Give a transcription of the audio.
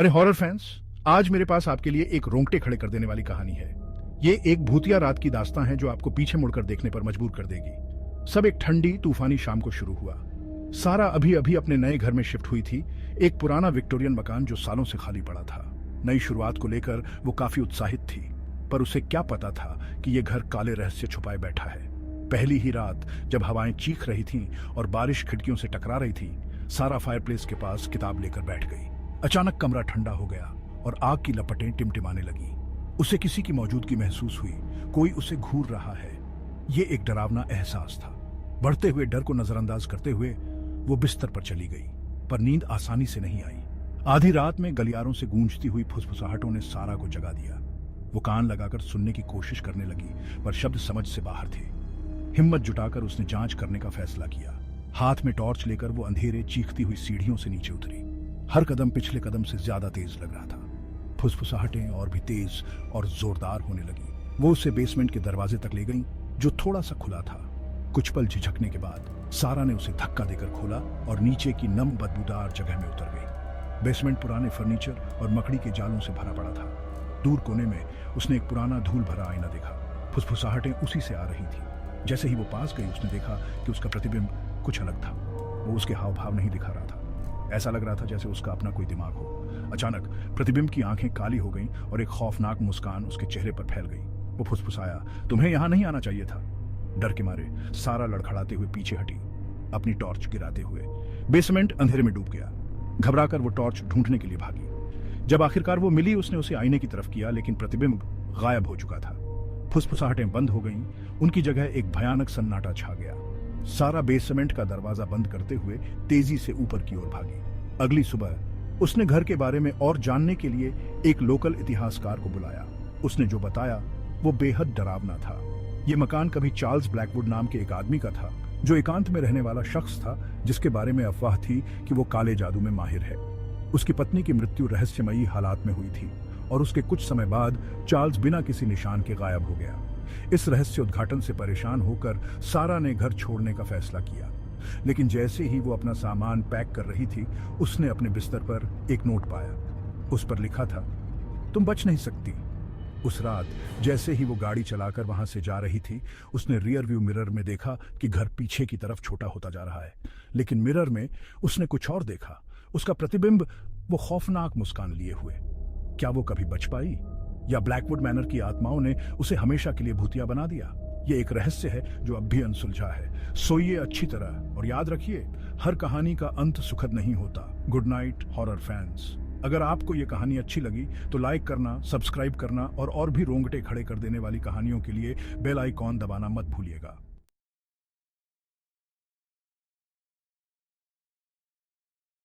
अरे horror fans, आज मेरे पास आपके लिए एक रोंगटे खड़े कर देने वाली कहानी है। ये एक भूतिया रात की दास्तां है जो आपको पीछे मुड़कर देखने पर मजबूर कर देगी। सब एक ठंडी तूफानी शाम को शुरू हुआ। सारा अभी अभी अपने नए घर में शिफ्ट हुई थी, एक पुराना विक्टोरियन मकान जो सालों से खाली पड़ा था। नई शुरुआत को लेकर वो काफी उत्साहित थी, पर उसे क्या पता था कि ये घर काले रहस्य छुपाए बैठा है। पहली ही रात जब हवाएं चीख रही थीं और बारिश खिड़कियों से टकरा रही थी, सारा फायरप्लेस के पास किताब लेकर बैठ गई। अचानक कमरा ठंडा हो गया और आग की लपटें टिमटिमाने लगी। उसे किसी की मौजूदगी महसूस हुई, कोई उसे घूर रहा है। ये एक डरावना एहसास था। बढ़ते हुए डर को नजरअंदाज करते हुए वो बिस्तर पर चली गई, पर नींद आसानी से नहीं आई। आधी रात में गलियारों से गूंजती हुई फुसफुसाहटों ने सारा को जगा दिया। वो कान लगाकर सुनने की कोशिश करने लगी, पर शब्द समझ से बाहर थे। हिम्मत जुटाकर उसने जांच करने का फैसला किया। हाथ में टॉर्च लेकर वो अंधेरे चीखती हुई सीढ़ियों से नीचे उतरी। हर कदम पिछले कदम से ज्यादा तेज लग रहा था। फुसफुसाहटें और भी तेज और जोरदार होने लगी। वो उसे बेसमेंट के दरवाजे तक ले गई, जो थोड़ा सा खुला था। कुछ पल झिझकने के बाद सारा ने उसे धक्का देकर खोला और नीचे की नम बदबूदार जगह में उतर गई। बेसमेंट पुराने फर्नीचर और मकड़ी के जालों से भरा पड़ा था। दूर कोने में उसने एक पुराना धूल भरा आईना देखा। फुसफुसाहटें उसी से आ रही थी। जैसे ही वो पास गई, उसने देखा कि उसका प्रतिबिंब कुछ अलग था। वो उसके हाव भाव नहीं दिखा रहा था। ऐसा लग रहा था जैसे उसका अपना कोई दिमाग हो। अचानक प्रतिबिंब की आंखें काली हो गईं और एक खौफनाक मुस्कान उसके चेहरे पर फैल गई। वो फुसफुसाया, तुम्हें यहां नहीं आना चाहिए था। डर के मारे सारा लड़खड़ाते हुए पीछे हटी, अपनी टॉर्च गिराते हुए। बेसमेंट अंधेरे में डूब गया। घबराकर वो टॉर्च ढूंढने के लिए भागी। जब आखिरकार वो मिली, उसने उसे आईने की तरफ किया, लेकिन प्रतिबिंब गायब हो चुका था। फुसफुसाहटें बंद हो गईं। उनकी जगह एक भयानक सन्नाटा छा गया। सारा बेसमेंट का दरवाजा बंद करते हुए तेजी से ऊपर की ओर भागी। अगली सुबह उसने घर के बारे में और जानने के लिए एक लोकल इतिहासकार को बुलाया। उसने जो बताया वो बेहद डरावना था। ये मकान कभी चार्ल्स ब्लैकवुड नाम के एक आदमी का था, जो एकांत में रहने वाला शख्स था, जिसके बारे में अफवाह थी कि वो काले जादू में माहिर है। उसकी पत्नी की मृत्यु रहस्यमयी हालात में हुई थी और उसके कुछ समय बाद चार्ल्स बिना किसी निशान के गायब हो गया। इस रहस्य उद्घाटन से परेशान होकर सारा ने घर छोड़ने का फैसला किया, लेकिन जैसे ही वो अपना सामान पैक कर रही थी, उसने अपने बिस्तर पर एक नोट पाया। उस पर लिखा था, तुम बच नहीं सकती। उस रात जैसे ही वो गाड़ी चलाकर वहां से जा रही थी, उसने रियर व्यू मिरर में देखा कि घर पीछे की तरफ छोटा होता जा रहा है, लेकिन मिरर में उसने कुछ और देखा। उसका प्रतिबिंब वो खौफनाक मुस्कान लिए हुए। क्या वो कभी बच पाई, या ब्लैकवुड मैनर की आत्माओं ने उसे हमेशा के लिए भूतिया बना दिया? ये एक रहस्य है जो अब भी अनसुलझा है। सोइए अच्छी तरह और याद रखिए, हर कहानी का अंत सुखद नहीं होता। Good night horror fans. अगर आपको ये कहानी अच्छी लगी तो लाइक करना, सब्सक्राइब करना और भी रोंगटे खड़े कर देने वाली कहानियों के लिए बेल आइकॉन दबाना मत भूलिएगा।